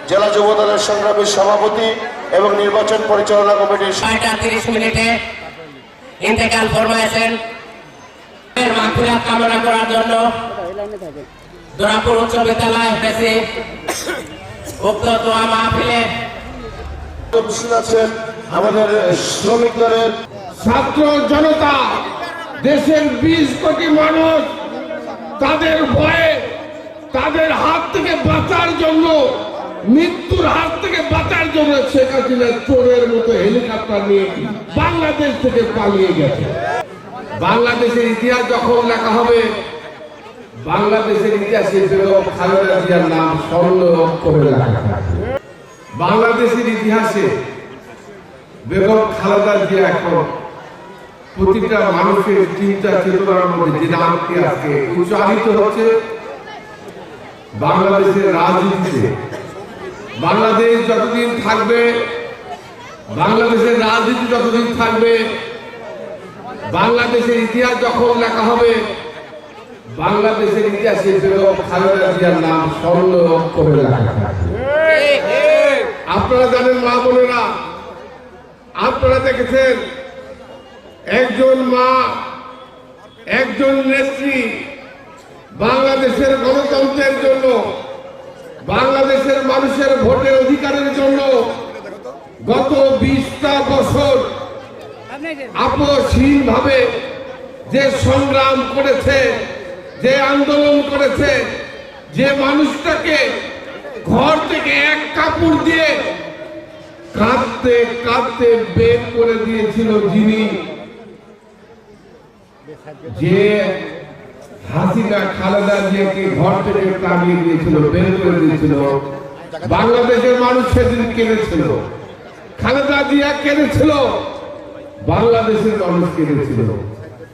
জেলা যুব দলের সংগ্রামী সভাপতি এবং নির্বাচন পরিচালনা কমিটির 6:30 মিনিটে ইন্তেকাল ফরমায়েছেন। মাগফিরাত কামনা করার জন্য দোরাপুর উচ্চ বিদ্যালয় হয়েছে উক্ত দোয়া মাহফিলে উপস্থিত আছেন আমাদের শ্রমিক দলের ছাত্র জনতা, দেশের 20 কোটি মানুষ তাদের ভয়ে, তাদের হাত থেকে বাঁচার জন্য, মৃত্যুর হাত থেকে বাঁচার জন্য শেখ হাসিনা চোরের মতো হেলিকপ্টার নিয়ে বাংলাদেশ থেকে পালিয়ে গেছে। বাংলাদেশের ইতিহাস যখন লেখা হবে, বাংলাদেশের ইতিহাসে বেগম খালেদা জিয়ার নাম স্বর্ণ অক্ষরে লেখা থাকবে। বাংলাদেশের ইতিহাসে বেগম খালেদা জিয়া এখন প্রতিটা মানুষের চিন্তা চেতনার মধ্যে যে নামটি আজকে উচ্চারিত হচ্ছে, বাংলাদেশের রাজনীতিতে বাংলাদেশ যতদিন থাকবে, বাংলাদেশের রাজনীতি যতদিন থাকবে, বাংলাদেশের ইতিহাস যখন লেখা হবে, বাংলাদেশের ইতিহাসে বেগম খালেদা জিয়ার নাম স্বর্ণ অক্ষরে লেখা থাকবে। আপনারা জানেন মা বোনেরা, আপনারা দেখেছেন একজন মা, একজন নেত্রী বাংলাদেশের গণতন্ত্রের জন্য, বাংলাদেশের মানুষের ভোটের অধিকারের জন্য গত 20টা বছর আপোষহীন ভাবে যে সংগ্রাম করেছে, যে আন্দোলন করেছে, যে মানুষটাকে ঘর থেকে এক কাপড় দিয়ে কাঁদতে কাঁদতে বের করে দিয়েছিল, যিনি, যে হাসিনা খালেদা জিয়াকে ঘর থেকে তাড়িয়ে দিয়েছিল, বের করে দিয়েছিল, বাংলাদেশের মানুষ সেদিন কেঁদেছিল, খালেদা জিয়া কেঁদেছিল, বাংলাদেশের মানুষ কেঁদেছিল।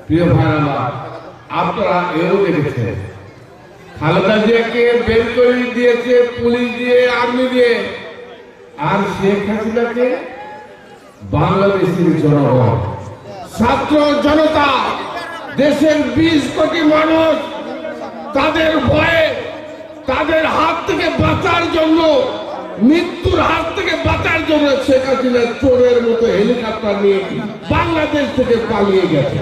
প্রিয় ভাইরা, আপনারা এও দেখেছেন খালেদা জিয়াকে বের করে দিয়েছে পুলিশ দিয়ে, আর্মি দিয়ে, আর শেখ হাসিনাকে বাংলাদেশের জনগণ, ছাত্র জনতা, দেশের 20 কোটি মানুষ তাদের ভয়ে, তাদের হাত থেকে বাঁচার জন্য, মৃত্যুর হাত থেকে বাঁচার জন্য শেখ হাসিনা চোরের মতো হেলিকপ্টার নিয়ে বাংলাদেশ থেকে পালিয়ে গেছে।